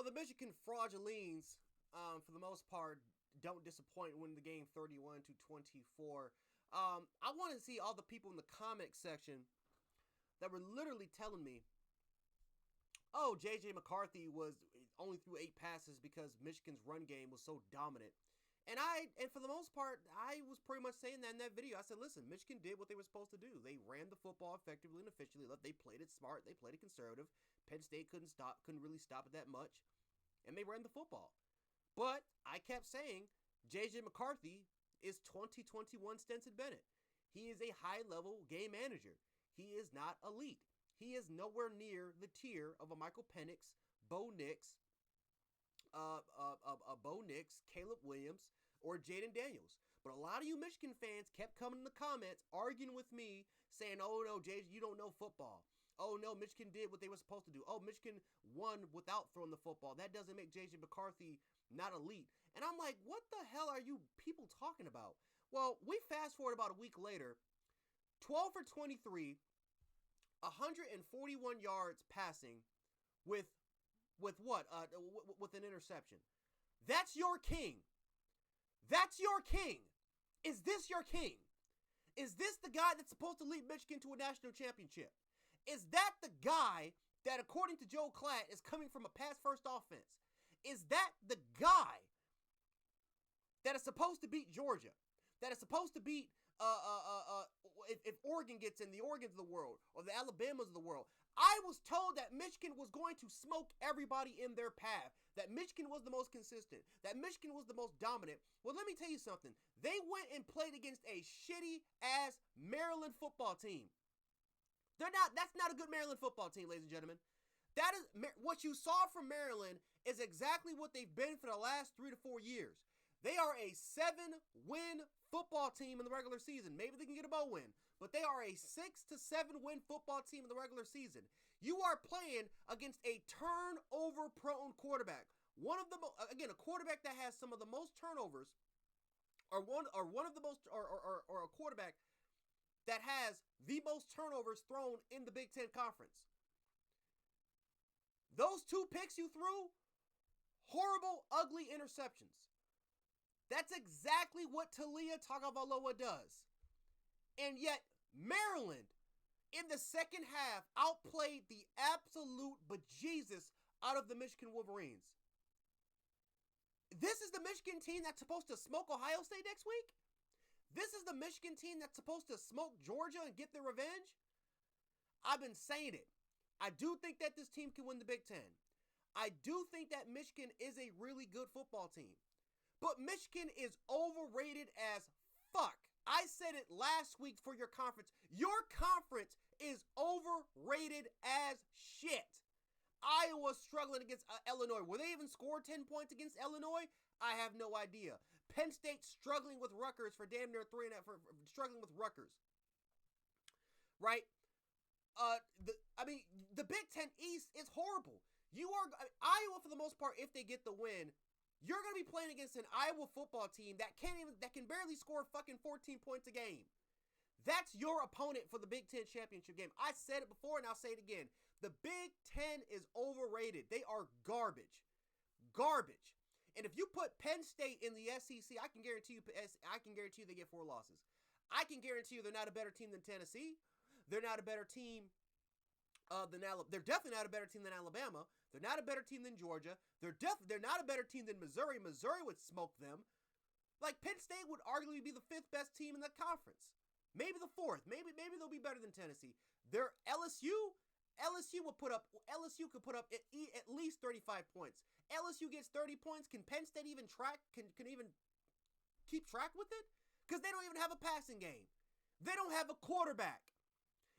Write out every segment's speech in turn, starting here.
Well, the Michigan Fraudulines, for the most part, don't disappoint, winning the game 31-24. I want to see all the people in the comment section that were literally telling me, oh, J.J. McCarthy was only threw 8 passes because Michigan's run game was so dominant. And for the most part, I was pretty much saying that in that video. I said, listen, Michigan did what they were supposed to do. They ran the football effectively and efficiently. They played it smart. They played it conservative. Penn State couldn't really stop it that much. And they ran the football. But I kept saying, J.J. McCarthy is 2021 Stetson Bennett. He is a high-level game manager. He is not elite. He is nowhere near the tier of a Michael Penix, Bo Nix, Caleb Williams, or Jaden Daniels. But a lot of you Michigan fans kept coming in the comments arguing with me saying, oh no, JJ, you don't know football. Oh no, Michigan did what they were supposed to do. Oh, Michigan won without throwing the football. That doesn't make JJ McCarthy not elite. And I'm like, what the hell are you people talking about? Well, we fast forward about a week later, 12 for 23, 141 yards passing with what? With an interception. That's your king. That's your king. Is this your king? Is this the guy that's supposed to lead Michigan to a national championship? Is that the guy that, according to Joe Klatt, is coming from a pass-first offense? Is that the guy that is supposed to beat Georgia? That is supposed to beat, if Oregon gets in, the Oregons of the world, or the Alabamas of the world? I was told that Michigan was going to smoke everybody in their path, that Michigan was the most consistent, that Michigan was the most dominant. Well, let me tell you something. They went and played against a shitty-ass Maryland football team. That's not a good Maryland football team, ladies and gentlemen. That is what you saw from Maryland is exactly what they've been for the last 3 to 4 years. They are a 7-win football team in the regular season. Maybe they can get a bowl win, but they are a 6 to 7 win football team in the regular season. You are playing against a turnover-prone quarterback. A quarterback that has some of the most turnovers, or a quarterback that has the most turnovers thrown in the Big Ten Conference. Those 2 picks you threw, horrible, ugly interceptions. That's exactly what Talia Tagovailoa does. And yet, Maryland, in the second half, outplayed the absolute bejesus out of the Michigan Wolverines. This is the Michigan team that's supposed to smoke Ohio State next week? This is the Michigan team that's supposed to smoke Georgia and get their revenge? I've been saying it. I do think that this team can win the Big Ten. I do think that Michigan is a really good football team. But Michigan is overrated as fuck. I said it last week for your conference. Your conference is overrated as shit. Iowa struggling against Illinois. Will they even score 10 points against Illinois? I have no idea. Penn State struggling with Rutgers for damn near 3.5, struggling with Rutgers. Right? The Big Ten East is horrible. Iowa, for the most part, if they get the win, you're going to be playing against an Iowa football team that can barely score fucking 14 points a game. That's your opponent for the Big Ten championship game. I said it before and I'll say it again. The Big Ten is overrated. They are garbage. Garbage. And if you put Penn State in the SEC, I can guarantee you they get 4 losses. I can guarantee you they're not a better team than Tennessee. They're not a better team than Alabama. They're definitely not a better team than Alabama. They're not a better team than Georgia. They're not a better team than Missouri. Missouri would smoke them. Like, Penn State would arguably be the 5th best team in the conference. Maybe the 4th. Maybe they'll be better than Tennessee. They're LSU could put up at least 35 points. LSU gets 30 points. Can Penn State even can even keep track with it? Because they don't even have a passing game. They don't have a quarterback.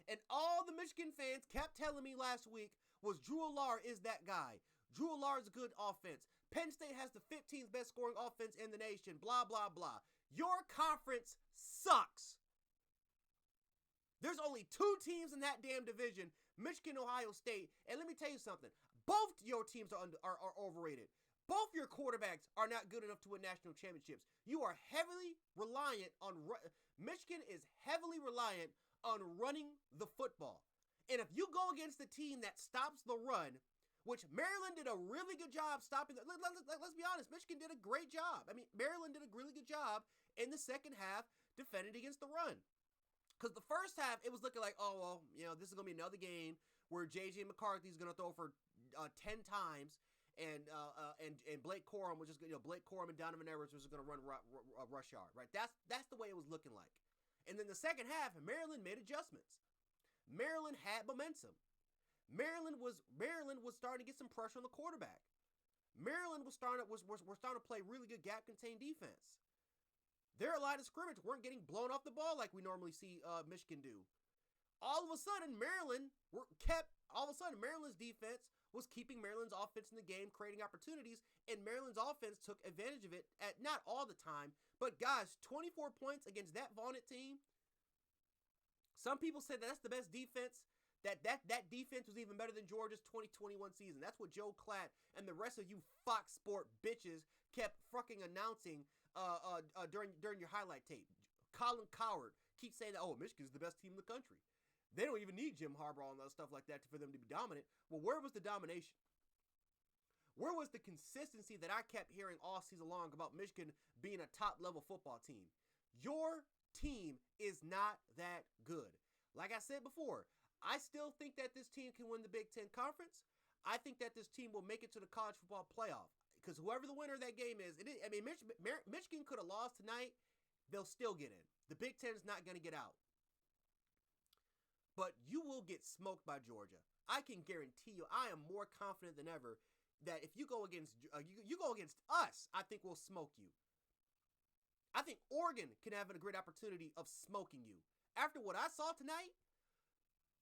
And all the Michigan fans kept telling me last week was Drew Allar is that guy. Drew Allar is a good offense. Penn State has the 15th best scoring offense in the nation. Blah, blah, blah. Your conference sucks. There's only 2 teams in that damn division, Michigan, Ohio State. And let me tell you something. Both your teams are overrated. Both your quarterbacks are not good enough to win national championships. You are heavily reliant on Michigan is heavily reliant on running the football. And if you go against a team that stops the run which Maryland did a really good job stopping. Let's be honest, Michigan did a great job. I mean, Maryland did a really good job in the second half defending against the run. Because the first half, it was looking like, oh, well, this is going to be another game where J.J. McCarthy is going to throw for 10 times, and Blake Corum was just, Blake Corum and Donovan Edwards was going to run rush yard, right? That's the way it was looking like. And then the second half, Maryland made adjustments. Maryland had momentum. Maryland was starting to get some pressure on the quarterback. Maryland was starting to play really good gap contained defense. Their line of scrimmage weren't getting blown off the ball like we normally see Michigan do. All of a sudden, Maryland's defense was keeping Maryland's offense in the game, creating opportunities, and Maryland's offense took advantage of it at not all the time, but guys, 24 points against that vaunted team. Some people say that's the best defense. That defense was even better than Georgia's 2021 season. That's what Joe Klatt and the rest of you Fox Sport bitches kept fucking announcing during your highlight tape. Colin Cowherd keeps saying that, Michigan's the best team in the country. They don't even need Jim Harbaugh and stuff like that for them to be dominant. Well, where was the domination? Where was the consistency that I kept hearing all season long about Michigan being a top-level football team? Your team is not that good. Like I said before, I still think that this team can win the Big Ten Conference. I think that this team will make it to the college football playoff. Because whoever the winner of that game is, Michigan could have lost tonight. They'll still get in. The Big Ten's not going to get out. But you will get smoked by Georgia. I can guarantee you, I am more confident than ever that if you go against us, I think we'll smoke you. I think Oregon can have a great opportunity of smoking you. After what I saw tonight,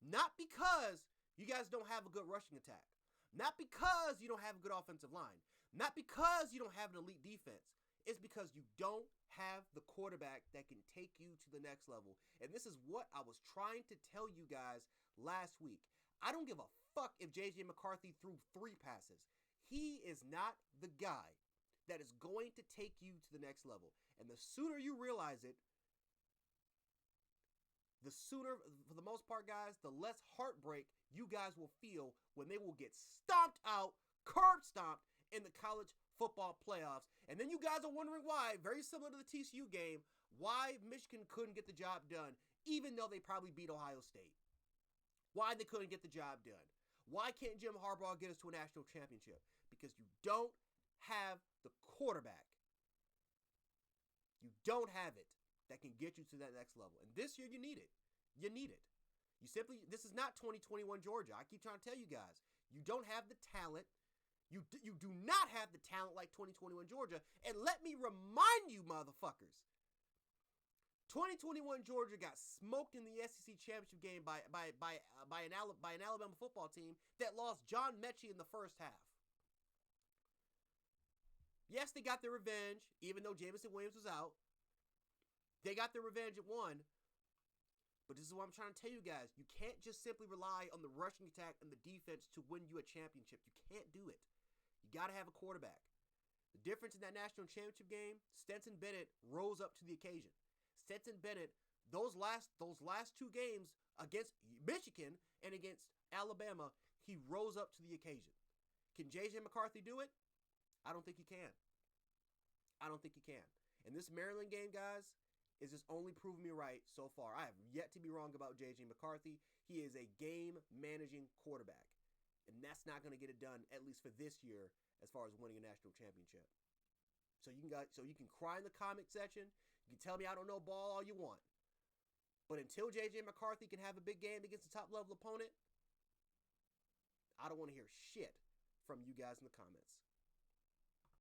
not because you guys don't have a good rushing attack, not because you don't have a good offensive line, not because you don't have an elite defense. It's because you don't have the quarterback that can take you to the next level. And this is what I was trying to tell you guys last week. I don't give a fuck if J.J. McCarthy threw 3 passes. He is not the guy that is going to take you to the next level. And the sooner you realize it, the sooner, for the most part, guys, the less heartbreak you guys will feel when they will get stomped out, curb stomped in the college football playoffs. And then you guys are wondering why, very similar to the TCU game, why Michigan couldn't get the job done, even though they probably beat Ohio State. Why they couldn't get the job done. Why can't Jim Harbaugh get us to a national championship? Because you don't have the quarterback. You don't have it that can get you to that next level. And this year, you need it. You need it. This is not 2021 Georgia. I keep trying to tell you guys. You don't have the talent. You do not have the talent like 2021 Georgia. And let me remind you, motherfuckers, 2021 Georgia got smoked in the SEC championship game by an Alabama football team that lost John Mechie in the first half. Yes, they got their revenge, even though Jameson Williams was out. They got their revenge at 1. But this is what I'm trying to tell you guys. You can't just simply rely on the rushing attack and the defense to win you a championship. You can't do it. You got to have a quarterback. The difference in that national championship game, Stetson Bennett rose up to the occasion. Stetson Bennett, those last 2 games against Michigan and against Alabama, he rose up to the occasion. Can J.J. McCarthy do it? I don't think he can. I don't think he can. And this Maryland game, guys, is just only proving me right so far. I have yet to be wrong about J.J. McCarthy. He is a game-managing quarterback. And that's not going to get it done, at least for this year, as far as winning a national championship. So you can cry in the comment section. You can tell me I don't know ball all you want. But until J.J. McCarthy can have a big game against a top-level opponent, I don't want to hear shit from you guys in the comments.